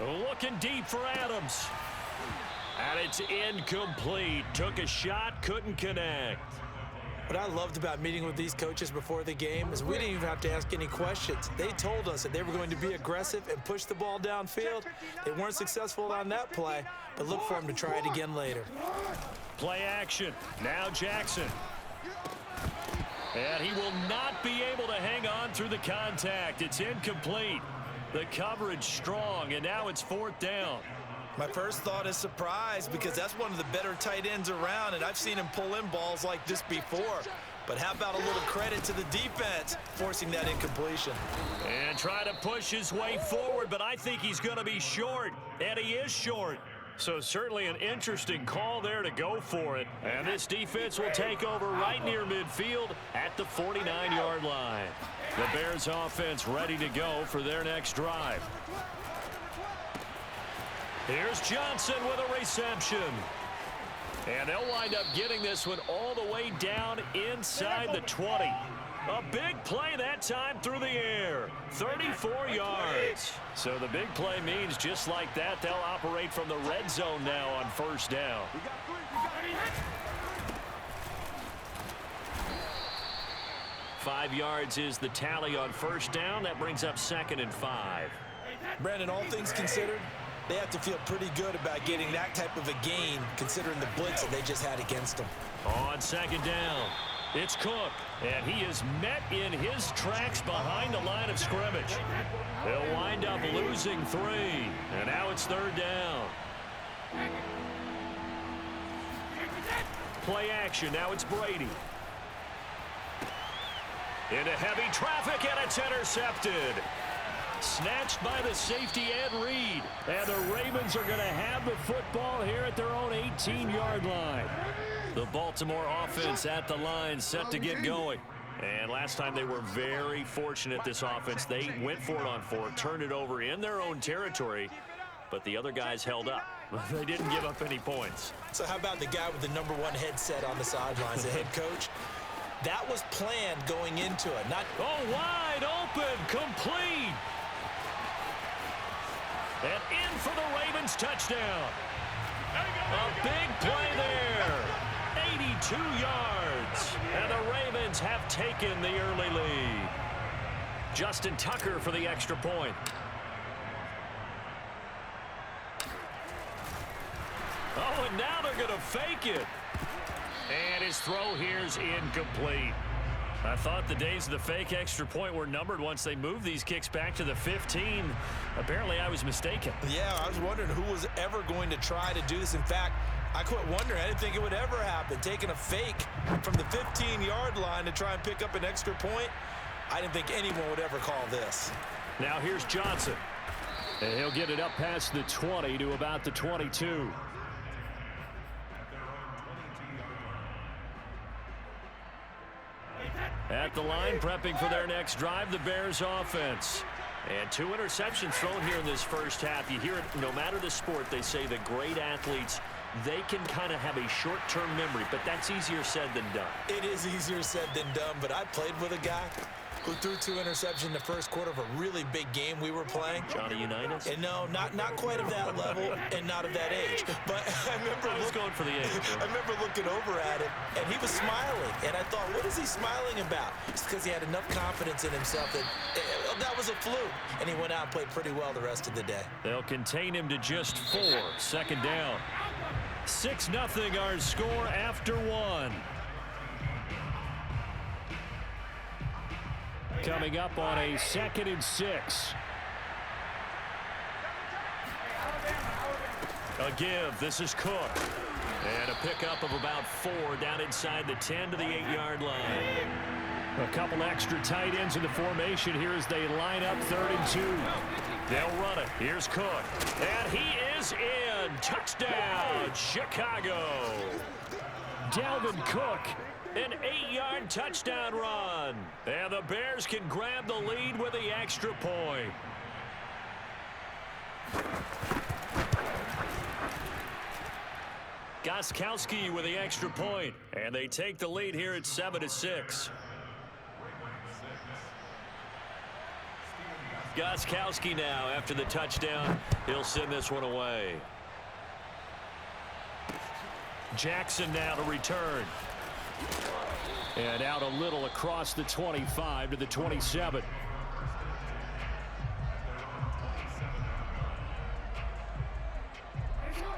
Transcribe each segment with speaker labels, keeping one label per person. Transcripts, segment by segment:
Speaker 1: Looking deep for Adams. And it's incomplete. Took a shot, couldn't connect.
Speaker 2: What I loved about meeting with these coaches before the game is we didn't even have to ask any questions. They told us that they were going to be aggressive and push the ball downfield. They weren't successful on that play, but look for them to try it again later.
Speaker 1: Play action. Now Jackson. And he will not be able to hang on through the contact. It's incomplete. The coverage strong, and now it's 4th down.
Speaker 3: My first thought is surprise because that's one of the better tight ends around, and I've seen him pull in balls like this before. But how about a little credit to the defense forcing that incompletion?
Speaker 1: And trying to push his way forward, but I think he's going to be short, and he is short. So certainly an interesting call there to go for it. And this defense will take over right near midfield at the 49-yard line. The Bears offense ready to go for their next drive. Here's Johnson with a reception. And they'll wind up getting this one all the way down inside the 20. A big play that time through the air. 34 yards. So the big play means just like that, they'll operate from the red zone now on 1st down. 5 yards is the tally on 1st down. That brings up 2nd and 5.
Speaker 3: Brandon, all things considered, they have to feel pretty good about getting that type of a gain considering the blitz that they just had against them.
Speaker 1: On 2nd down, it's Cook, and he is met in his tracks behind the line of scrimmage. They'll wind up losing 3, and now it's 3rd down. Play action, now it's Brady. Into heavy traffic, and it's intercepted. Snatched by the safety Ed Reed. And the Ravens are going to have the football here at their own 18-yard line. The Baltimore offense at the line set to get going. And last time they were very fortunate, this offense. They went for it on 4, turned it over in their own territory, but the other guys held up. They didn't give up any points.
Speaker 2: So how about the guy with the #1 headset on the sidelines, the head coach? That was planned going into it.
Speaker 1: Oh, wide open, complete. And in for the Ravens touchdown. A big play there. 82 yards. And the Ravens have taken the early lead. Justin Tucker for the extra point. Oh, and now they're going to fake it. And his throw here is incomplete. I thought the days of the fake extra point were numbered once they moved these kicks back to the 15. Apparently, I was mistaken.
Speaker 3: Yeah, I was wondering who was ever going to try to do this. In fact, I quit wondering. I didn't think it would ever happen. Taking a fake from the 15-yard line to try and pick up an extra point, I didn't think anyone would ever call this.
Speaker 1: Now here's Johnson. And he'll get it up past the 20 to about the 22. At the line, prepping for their next drive, the Bears offense. And 2 interceptions thrown here in this first half. You hear it, no matter the sport, they say the great athletes, they can kind of have a short-term memory, but that's easier said than done.
Speaker 2: It is easier said than done, but I played with a guy who threw 2 interceptions in the first quarter of a really big game we were playing.
Speaker 1: Johnny Unitas?
Speaker 2: And no, not quite of that level and not of that age. But I remember
Speaker 1: I was going for the age.
Speaker 2: I remember looking over at him, and he was smiling. And I thought, what is he smiling about? It's because he had enough confidence in himself that that was a fluke. And he went out and played pretty well the rest of the day.
Speaker 1: They'll contain him to just 4. 2nd down. 6-0 our score after 1. Coming up on a 2nd and 6. A give. This is Cook. And a pickup of about 4 down inside the 10 to the 8-yard line. A couple extra tight ends in the formation here as they line up 3rd and 2. They'll run it. Here's Cook. And he is in. Touchdown, Chicago. Dalvin Cook. An 8-yard touchdown run. And the Bears can grab the lead with the extra point. Gostkowski with the extra point. And they take the lead here at 7-6. Gostkowski now after the touchdown. He'll send this one away. Jackson now to return. And out a little across the 25 to the 27.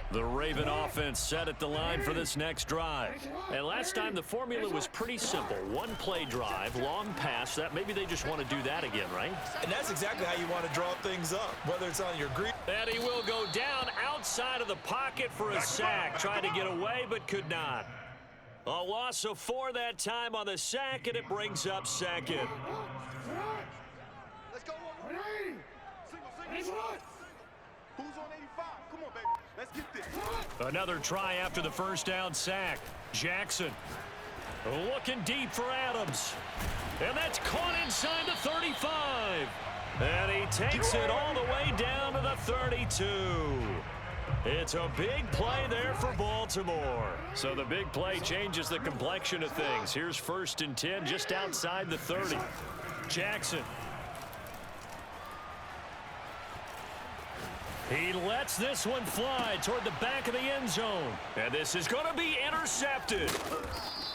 Speaker 1: The Raven offense set at the line for this next drive. And last time the formula was pretty simple. One play drive, long pass. That maybe they just want to do that again, right? And that's exactly how you want to draw things up, whether it's on your green. And he will go down outside of the pocket for a sack. Tried to get away but could not. A loss of 4 that time on the sack, and it brings up second.
Speaker 4: Let's go. Single. Who's on 85? Come on, baby. Let's get this.
Speaker 1: Another try after the first down sack. Jackson looking deep for Adams. And that's caught inside the 35. And he takes it all the way down to the 32. It's a big play there for Baltimore. So the big play changes the complexion of things. Here's 1st and 10 just outside the 30. Jackson. He lets this one fly toward the back of the end zone. And this is going to be intercepted.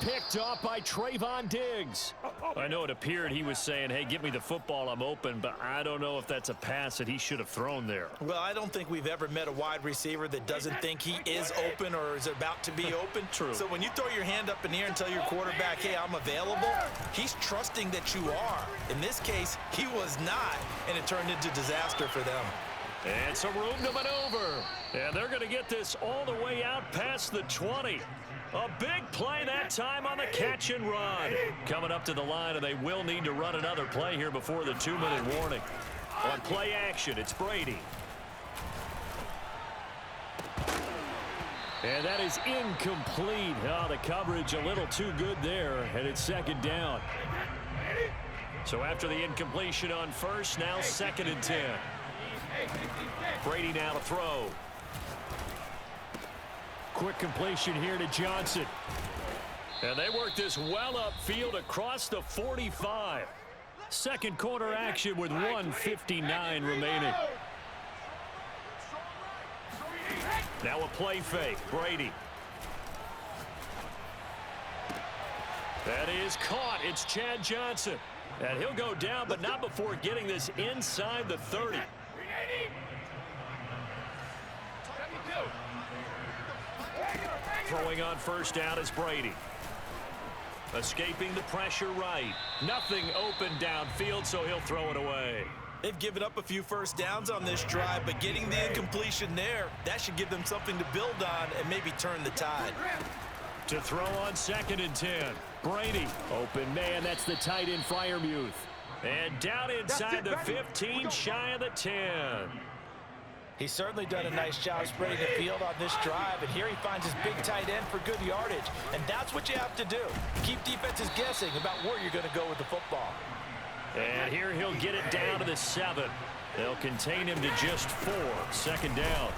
Speaker 1: Picked off by Trayvon Diggs. I know it appeared he was saying, hey, give me the football, I'm open, but I don't know if that's a pass that he should have thrown there.
Speaker 2: Well, I don't think we've ever met a wide receiver that doesn't think he is open or is about to be open.
Speaker 1: True.
Speaker 2: So when you throw your hand up in the air and tell your quarterback, hey, I'm available, he's trusting that you are. In this case, he was not, and it turned into disaster for them.
Speaker 1: And some room to maneuver. And they're going to get this all the way out past the 20. A big play that time on the catch and run. Coming up to the line, and they will need to run another play here before the 2-minute warning. On play action, it's Brady. And that is incomplete. Oh, the coverage a little too good there, and it's 2nd down. So after the incompletion on first, now 2nd and 10. Brady now to throw. Quick completion here to Johnson. And they work this well upfield across the 45. Second quarter action with 1:59 remaining. Now a play fake. Brady. That is caught. It's Chad Johnson. And he'll go down, but not before getting this inside the 30. Throwing on first down is Brady. Escaping the pressure right. Nothing open downfield, so he'll throw it away.
Speaker 2: They've given up a few first downs on this drive, but getting the incompletion there, that should give them something to build on and maybe turn the tide.
Speaker 1: To throw on 2nd and 10. Brady. Open man, that's the tight end Freiermuth. And down inside the 15, shy of the 10.
Speaker 2: He's certainly done a nice job spreading the field on this drive, and here he finds his big tight end for good yardage. And that's what you have to do. Keep defenses guessing about where you're going to go with the football.
Speaker 1: And here he'll get it down to the 7. They'll contain him to just 4. 2nd down.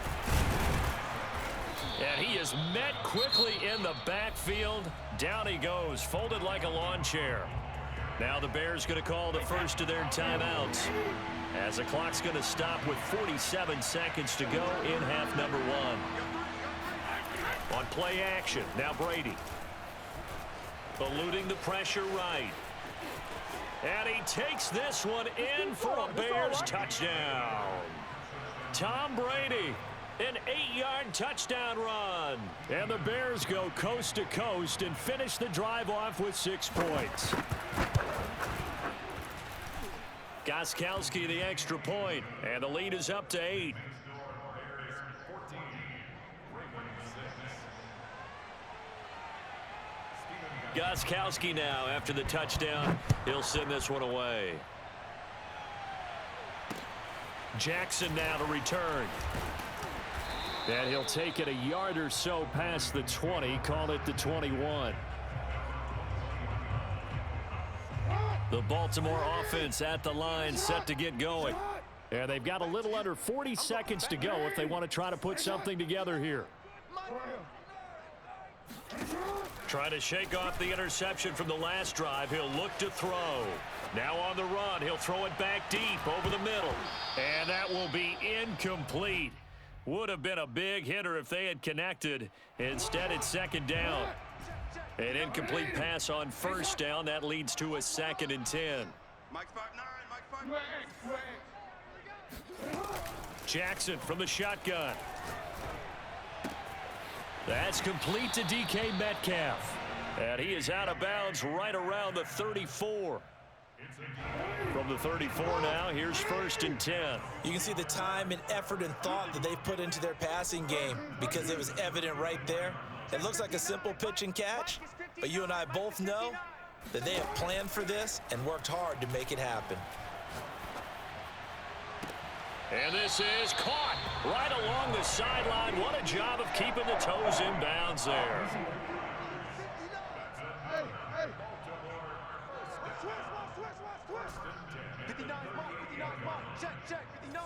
Speaker 1: And he is met quickly in the backfield. Down he goes, folded like a lawn chair. Now the Bears going to call the first of their timeouts, as the clock's going to stop with 47 seconds to go in half number 1. On play action, now Brady. Eluding the pressure right. And he takes this one in for a Bears touchdown. Tom Brady, an 8-yard touchdown run. And the Bears go coast to coast and finish the drive off with 6 points. Gostkowski the extra point, and the lead is up to 8. Gostkowski now after the touchdown. He'll send this one away. Jackson now to return. And he'll take it a yard or so past the 20, call it the 21. The Baltimore offense at the line, set to get going. And they've got a little under 40 seconds to go if they want to try to put something together here. Trying to shake off the interception from the last drive. He'll look to throw. Now on the run, he'll throw it back deep over the middle. And that will be incomplete. Would have been a big hitter if they had connected. Instead, it's second down. An incomplete pass on first down. That leads to a 2nd and 10.
Speaker 4: Mike's 5'9", Mike's 5'9".
Speaker 1: Jackson from the shotgun. That's complete to DK Metcalf. And he is out of bounds right around the 34. From the 34 now, here's 1st and 10.
Speaker 2: You can see the time and effort and thought that they've put into their passing game because it was evident right there. It looks like a simple pitch and catch, but you and I both know that they have planned for this and worked hard to make it happen.
Speaker 1: And this is caught right along the sideline. What a job of keeping the toes in bounds there.
Speaker 4: Check, 59.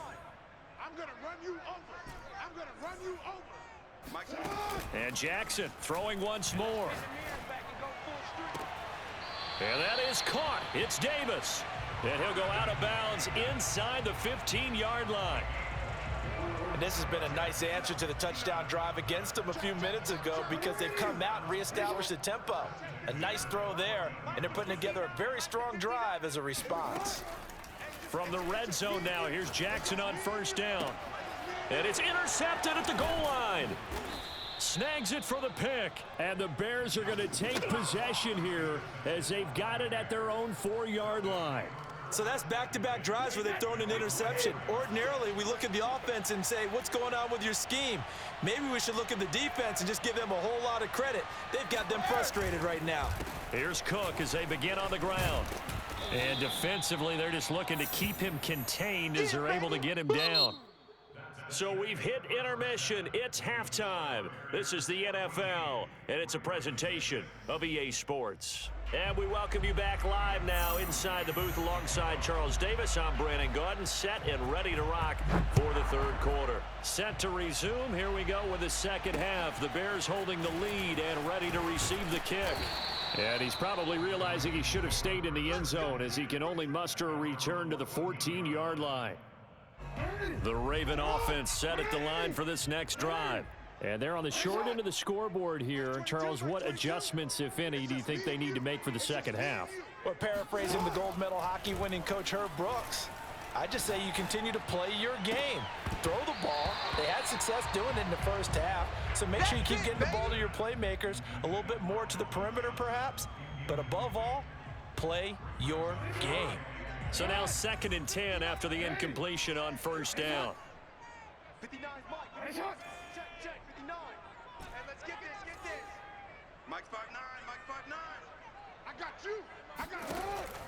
Speaker 4: I'm going to run you over. I'm going to run you over.
Speaker 1: And Jackson throwing once more. And that is caught. It's Davis. And he'll go out of bounds inside the 15-yard line.
Speaker 2: And this has been a nice answer to the touchdown drive against them a few minutes ago because they've come out and reestablished the tempo. A nice throw there, and they're putting together a very strong drive as a response.
Speaker 1: From the red zone now, here's Jackson on first down. And it's intercepted at the goal line. Snags it for the pick. And the Bears are going to take possession here as they've got it at their own 4-yard line.
Speaker 2: So that's back-to-back drives where they've thrown an interception. Ordinarily, we look at the offense and say, what's going on with your scheme? Maybe we should look at the defense and just give them a whole lot of credit. They've got them frustrated right now.
Speaker 1: Here's Cook as they begin on the ground. And defensively, they're just looking to keep him contained as they're able to get him down. So we've hit intermission. It's halftime. This is the NFL, and it's a presentation of EA Sports. And we welcome you back live now inside the booth alongside Charles Davis. I'm Brandon Gaudin, set and ready to rock for the third quarter. Set to resume. Here we go with the second half. The Bears holding the lead and ready to receive the kick. And he's probably realizing he should have stayed in the end zone as he can only muster a return to the 14-yard line. The Raven offense set at the line for this next drive. And they're on the short end of the scoreboard here. Charles, what adjustments, if any, do you think they need to make for the second half?
Speaker 2: Well, paraphrasing the gold medal hockey winning coach Herb Brooks, I just say you continue to play your game. Throw the ball. They had success doing it in the first half, so make sure you keep getting the ball to your playmakers, a little bit more to the perimeter perhaps, but above all, play your game.
Speaker 1: So now 2nd and 10 after the incompletion on first down.
Speaker 4: 59 Mike. Check, 59. And let's get this. Mike's 5'9", Mike's 5'9". I got you.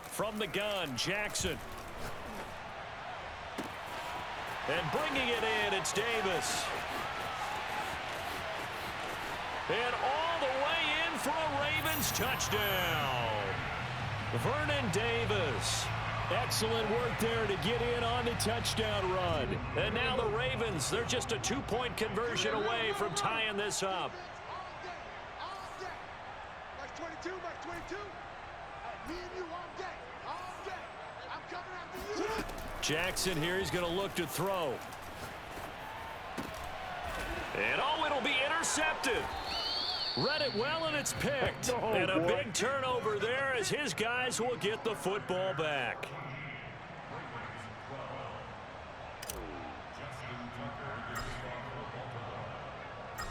Speaker 1: From the gun, Jackson. And bringing it in, it's Davis. And all the way in for a Ravens touchdown. Vernon Davis. Excellent work there to get in on the touchdown run. And now the Ravens, they're just a 2-point conversion away from tying this up.
Speaker 4: All day. Mike's 22. Me and you all day. I'm coming after you.
Speaker 1: Jackson here, he's going to look to throw. And it'll be intercepted. Read it well, and it's picked. And a big turnover there as his guys will get the football back.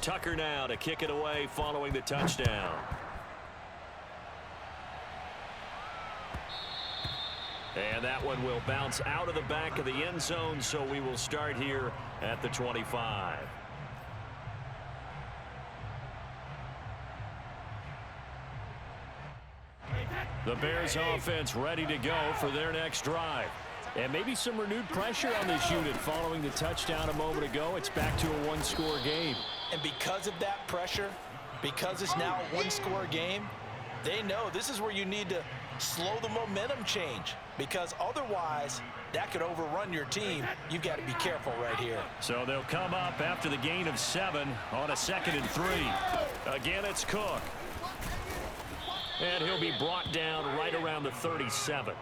Speaker 1: Tucker now to kick it away following the touchdown. And that one will bounce out of the back of the end zone, so we will start here at the 25. The Bears offense ready to go for their next drive. And maybe some renewed pressure on this unit following the touchdown a moment ago. It's back to a one-score game.
Speaker 2: And because of that pressure, because it's now a one-score game, they know this is where you need to slow the momentum change, because otherwise that could overrun your team. You've got to be careful right here.
Speaker 1: So they'll come up after the gain of 7 on a 2nd and 3. Again, it's Cook. And he'll be brought down right around the 37.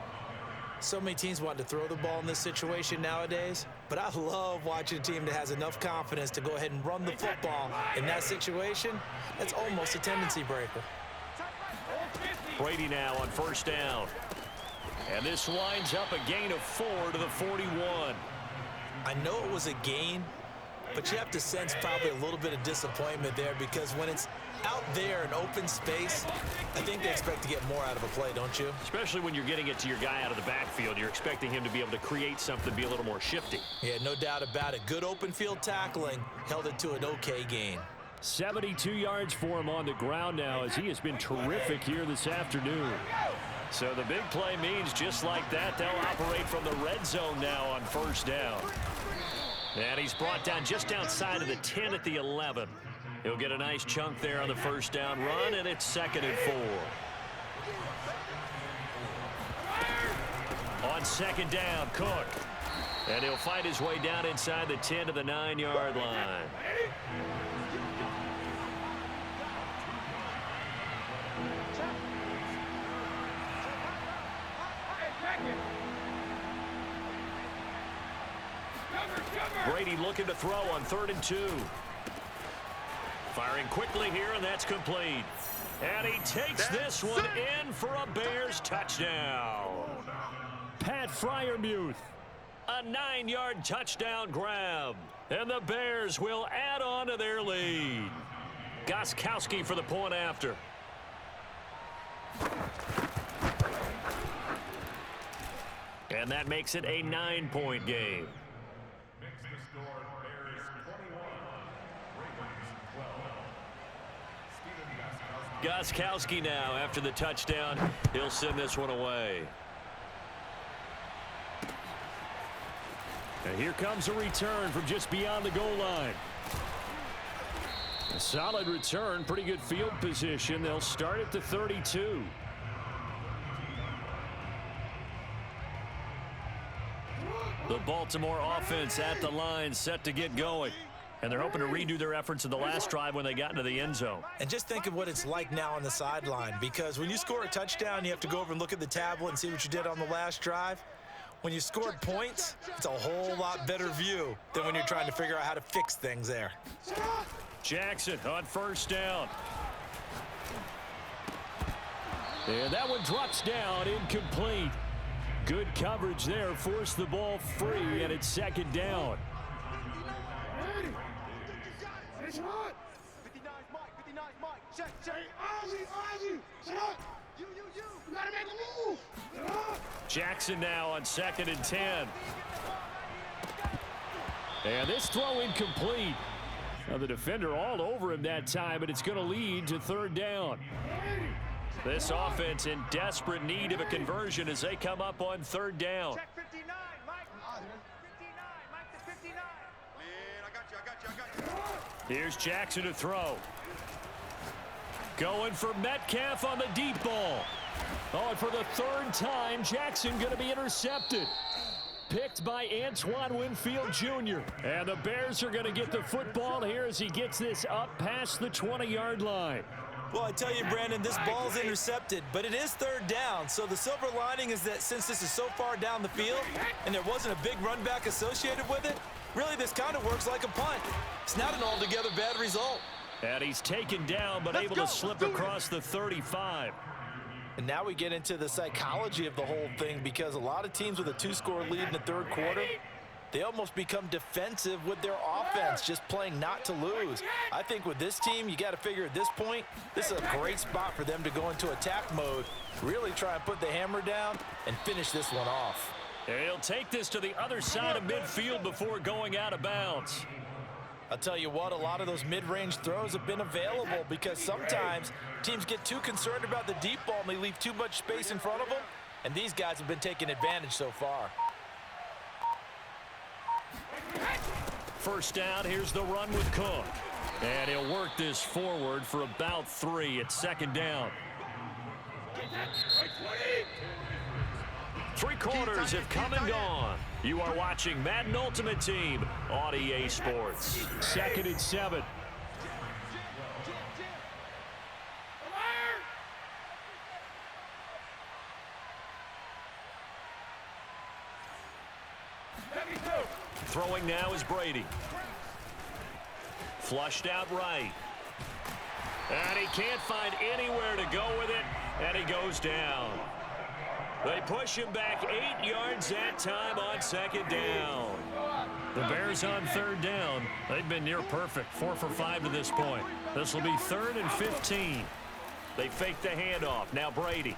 Speaker 2: So many teams want to throw the ball in this situation nowadays, but I love watching a team that has enough confidence to go ahead and run the football in that situation. That's almost a tendency breaker.
Speaker 1: Brady now on first down. And this winds up a gain of 4 to the 41.
Speaker 2: I know it was a gain, but you have to sense probably a little bit of disappointment there because when it's out there in open space, I think they expect to get more out of a play, don't you?
Speaker 1: Especially when you're getting it to your guy out of the backfield. You're expecting him to be able to create something, be a little more shifty.
Speaker 2: Yeah, no doubt about it. Good open field tackling held it to an okay gain.
Speaker 1: 72 yards for him on the ground now as he has been terrific here this afternoon. So the big play means just like that, they'll operate from the red zone now on first down. And he's brought down just outside of the 10 at the 11. He'll get a nice chunk there on the first down run, and it's 2nd and 4. On 2nd down, Cook. And he'll fight his way down inside the 10 to the 9-yard line. Brady looking to throw on 3rd and 2. Firing quickly here, and that's complete. And he takes this one in for a Bears touchdown. Pat Freiermuth, a 9-yard touchdown grab. And the Bears will add on to their lead. Gostkowski for the point after. And that makes it a 9-point game. Gostkowski now after the touchdown. He'll send this one away. And here comes a return from just beyond the goal line. A solid return, pretty good field position. They'll start at the 32. The Baltimore offense at the line, set to get going. And they're hoping to redo their efforts in the last drive when they got into the end zone.
Speaker 2: And just think of what it's like now on the sideline, because when you score a touchdown, you have to go over and look at the tablet and see what you did on the last drive. When you scored points, it's a whole lot better view than when you're trying to figure out how to fix things there.
Speaker 1: Jackson on first down. And that one drops down, incomplete. Good coverage there, forced the ball free, and it's 2nd down.
Speaker 4: 59's Mike, check. You gotta make a move.
Speaker 1: Jackson now on 2nd and 10. And this throw incomplete. Now the defender all over him that time, but it's going to lead to 3rd down. This offense in desperate need of a conversion as they come up on 3rd down.
Speaker 4: Check 59, Mike. 59, Mike to 59. Man, I got you.
Speaker 1: Here's Jackson to throw. Going for Metcalf on the deep ball. Oh, and for the 3rd time, Jackson going to be intercepted. Picked by Antoine Winfield Jr. And the Bears are going to get the football here as he gets this up past the 20-yard line.
Speaker 2: Well, I tell you, Brandon, this ball's intercepted, but it is 3rd down. So the silver lining is that since this is so far down the field and there wasn't a big run back associated with it, really this kind of works like a punt. It's not an altogether bad result.
Speaker 1: And he's taken down but able to slip across the 35.
Speaker 2: And now we get into the psychology of the whole thing, because a lot of teams with a 2-score lead in the 3rd quarter, they almost become defensive with their offense, just playing not to lose. I think with this team, you got to figure at this point, this is a great spot for them to go into attack mode, really try and put the hammer down and finish this one off.
Speaker 1: And he'll take this to the other side of midfield before going out of bounds.
Speaker 2: I'll tell you what, a lot of those mid-range throws have been available because sometimes teams get too concerned about the deep ball and they leave too much space in front of them, and these guys have been taking advantage so far.
Speaker 1: First down, here's the run with Cook. And he'll work this forward for about 3 at 2nd down. 3 quarters have come and gone. You are watching Madden Ultimate Team on EA Sports. 2nd and 7. Throwing now is Brady. Flushed out right. And he can't find anywhere to go with it, and he goes down. They push him back 8 yards that time on second down. The Bears on third down. They've been near perfect, 4 for 5 to this point. This will be 3rd and 15. They fake the handoff. Now Brady.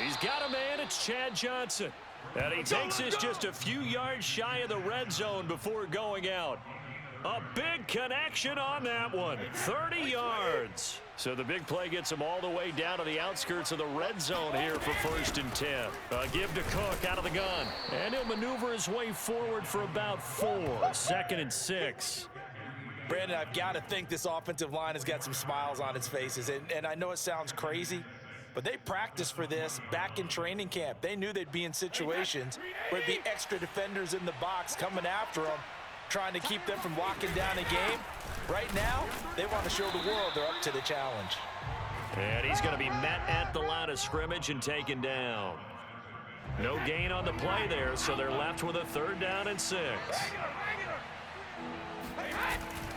Speaker 1: He's got a man. It's Chad Johnson. And he takes this just a few yards shy of the red zone before going out. A big connection on that one. 30 yards. So the big play gets him all the way down to the outskirts of the red zone here for 1st and 10. Give to Cook out of the gun. And he'll maneuver his way forward for about 4. 2nd and 6.
Speaker 3: Brandon, I've got to think this offensive line has got some smiles on its faces. And I know it sounds crazy, but they practiced for this back in training camp. They knew they'd be in situations where there'd be extra defenders in the box coming after them, trying to keep them from locking down a game. Right now, they want to show the world they're up to the challenge.
Speaker 1: And he's going to be met at the line of scrimmage and taken down. No gain on the play there, so they're left with a 3rd down and 6.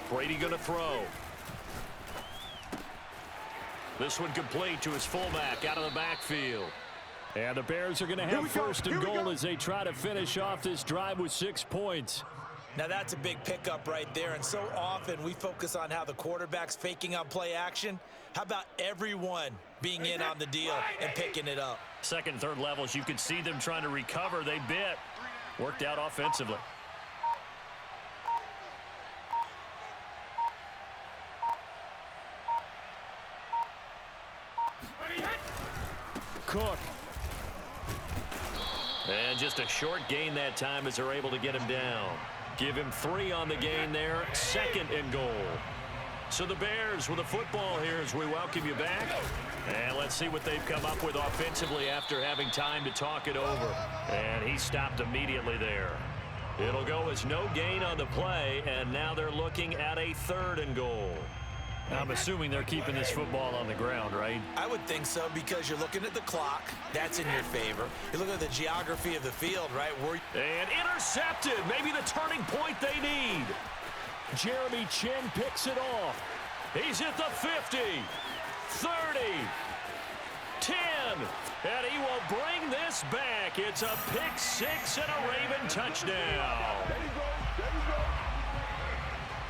Speaker 1: Brady going to throw. This one complete to his fullback out of the backfield. And the Bears are going to have 1st and goal as they try to finish off this drive with 6 points.
Speaker 2: Now that's a big pickup right there, and so often we focus on how the quarterback's faking on play action. How about everyone being in on the deal and picking it up?
Speaker 1: 2nd and 3rd levels, you could see them trying to recover. They bit. Worked out offensively. Cook. And just a short gain that time as they're able to get him down. Give him 3 on the gain there. 2nd and goal. So the Bears with the football here as we welcome you back. And let's see what they've come up with offensively after having time to talk it over. And he stopped immediately there. It'll go as no gain on the play, and now they're looking at a 3rd and goal. I'm assuming they're keeping this football on the ground, right?
Speaker 2: I would think so, because you're looking at the clock. That's in your favor. You're looking at the geography of the field, right?
Speaker 1: And intercepted. Maybe the turning point they need. Jeremy Chin picks it off. He's at the 50, 30, 10, and he will bring this back. It's a pick 6 and a Raven touchdown.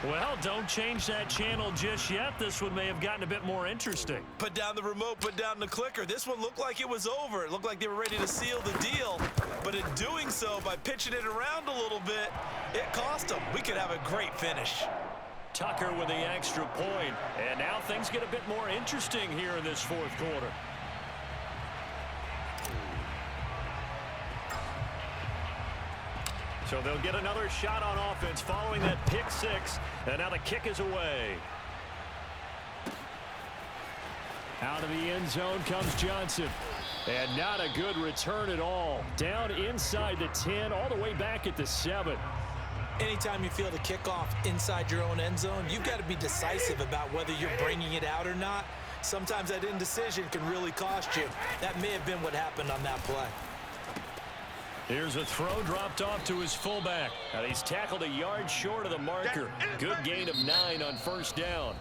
Speaker 1: Well, don't change that channel just yet. This one may have gotten a bit more interesting.
Speaker 2: Put down the remote, put down the clicker. This one looked like it was over. It looked like they were ready to seal the deal. But in doing so, by pitching it around a little bit, it cost them. We could have a great finish.
Speaker 1: Tucker with the extra point. And now things get a bit more interesting here in this 4th quarter. So they'll get another shot on offense following that pick 6. And now the kick is away. Out of the end zone comes Johnson. And not a good return at all. Down inside the 10, all the way back at the 7.
Speaker 2: Anytime you feel the kickoff inside your own end zone, you've got to be decisive about whether you're bringing it out or not. Sometimes that indecision can really cost you. That may have been what happened on that play.
Speaker 1: Here's a throw dropped off to his fullback. Now he's tackled a yard short of the marker. Good gain of 9 on 1st down.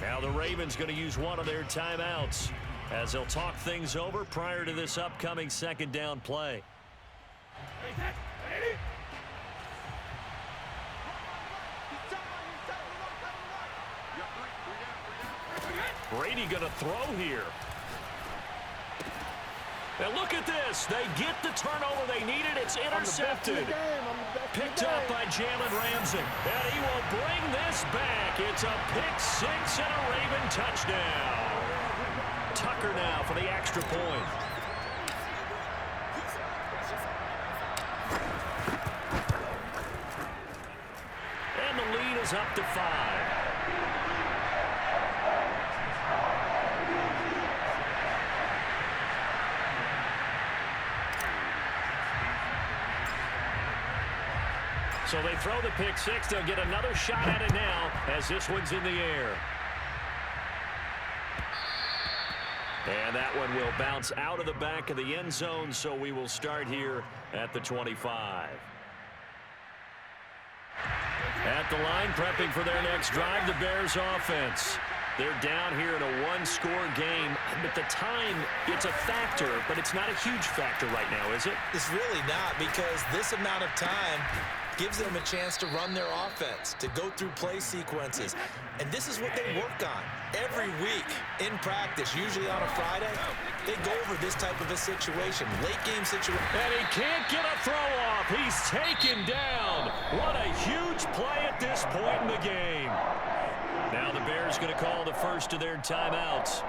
Speaker 1: Now the Ravens going to use one of their timeouts as they'll talk things over prior to this upcoming 2nd down play. Brady going to throw here. And look at this. They get the turnover they needed. It's intercepted. Picked up by Jalen Ramsey. And he will bring this back. It's a pick 6 and a Raven touchdown. Tucker now for the extra point. And the lead is up to 5. So they throw the pick 6. They'll get another shot at it now as this one's in the air. And that one will bounce out of the back of the end zone, so we will start here at the 25. At the line, prepping for their next drive, the Bears offense. They're down here in a one-score game, but the time, it's a factor, but it's not a huge factor right now, is it?
Speaker 2: It's really not, because this amount of time gives them a chance to run their offense, to go through play sequences. And this is what they work on every week in practice, usually on a Friday. They go over this type of a situation, late game situation.
Speaker 1: And he can't get a throw off. He's taken down. What a huge play at this point in the game. Now the Bears going to call the first of their timeouts,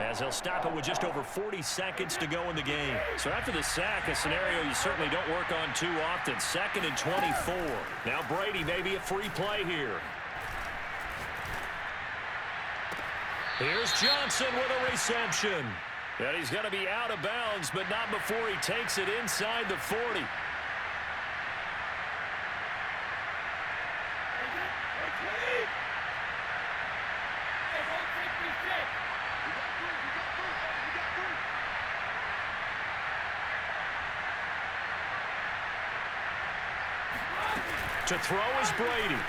Speaker 1: as they'll stop it with just over 40 seconds to go in the game. So after the sack, a scenario you certainly don't work on too often. 2nd and 24. Now Brady, maybe a free play here. Here's Johnson with a reception. And he's going to be out of bounds, but not before he takes it inside the 40. To throw is Brady.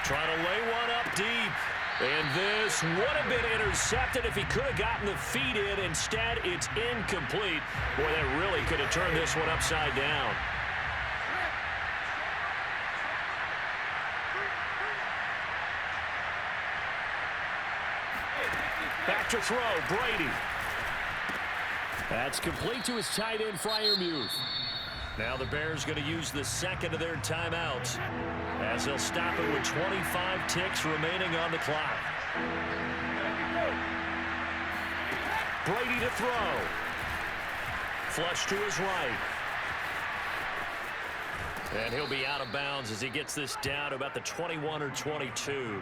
Speaker 1: Trying to lay one up deep. And this would have been intercepted if he could have gotten the feet in. Instead, it's incomplete. Boy, that really could have turned this one upside down. Back to throw, Brady. That's complete to his tight end, Freiermuth. Now the Bears going to use the second of their timeouts, as they'll stop it with 25 ticks remaining on the clock. Brady to throw. Flush to his right. And he'll be out of bounds as he gets this down to about the 21 or 22.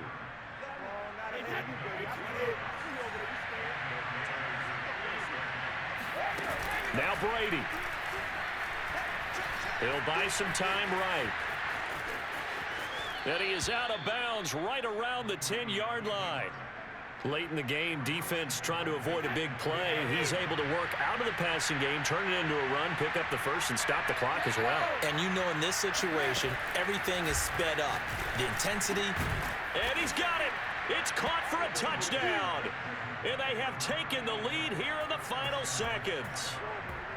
Speaker 1: Now Brady. He'll buy some time right. And he is out of bounds right around the 10-yard line. Late in the game, defense trying to avoid a big play. He's able to work out of the passing game, turn it into a run, pick up the first, and stop the clock as well.
Speaker 2: And you know in this situation, everything is sped up. The intensity.
Speaker 1: And he's got it. It's caught for a touchdown. And they have taken the lead here in the final seconds.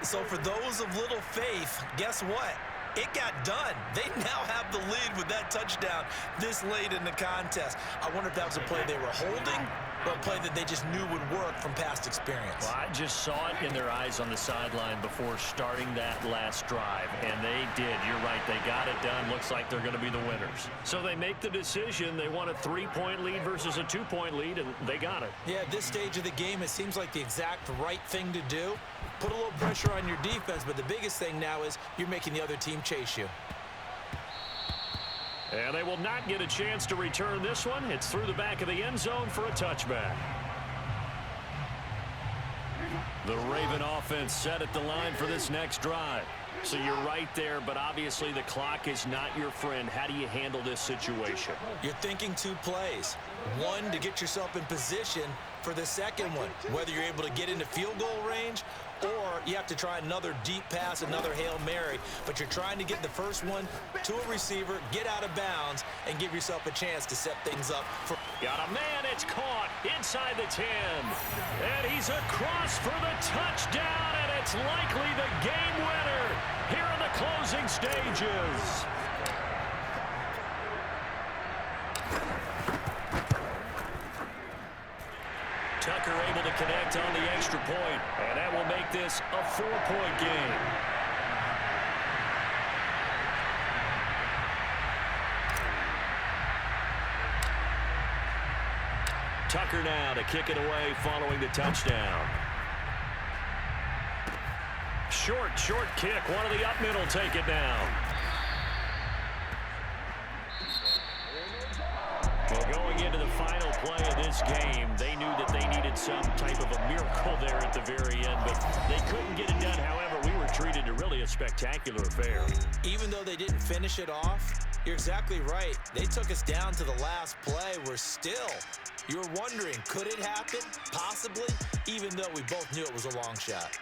Speaker 2: So for those of little faith, guess what? It got done. They now have the lead with that touchdown this late in the contest. I wonder if that was a play they were holding or a play that they just knew would work from past experience.
Speaker 1: Well, I just saw it in their eyes on the sideline before starting that last drive, and they did. You're right. They got it done. Looks like they're going to be the winners. So they make the decision. They want a 3-point lead versus a 2-point lead, and they got it.
Speaker 2: Yeah, at this stage of the game, it seems like the exact right thing to do. Put a little pressure on your defense, but the biggest thing now is you're making the other team chase you.
Speaker 1: And they will not get a chance to return this one. It's through the back of the end zone for a touchback. The Raven offense set at the line for this next drive. So you're right there, but obviously the clock is not your friend. How do you handle this situation?
Speaker 2: You're thinking 2 plays. One, to get yourself in position for the second one, whether you're able to get into field goal range or you have to try another deep pass, another Hail Mary, but you're trying to get the first one to a receiver, get out of bounds, and give yourself a chance to set things up.
Speaker 1: Got a man, it's caught inside the 10. And he's across for the touchdown, and it's likely the game winner here in the closing stages. Tucker able to connect on the extra point, and that will make this a 4-point game. Tucker now to kick it away following the touchdown. Short kick. One of the up middle take it down. Well, going into the final play of this game, they knew that they needed some type of a miracle there at the very end, but they couldn't get it done. However, we were treated to really a spectacular affair.
Speaker 2: Even though they didn't finish it off, You're exactly right. They took us down to the last play. We're still, you're wondering, could it happen? Possibly, even though we both knew it was a long shot.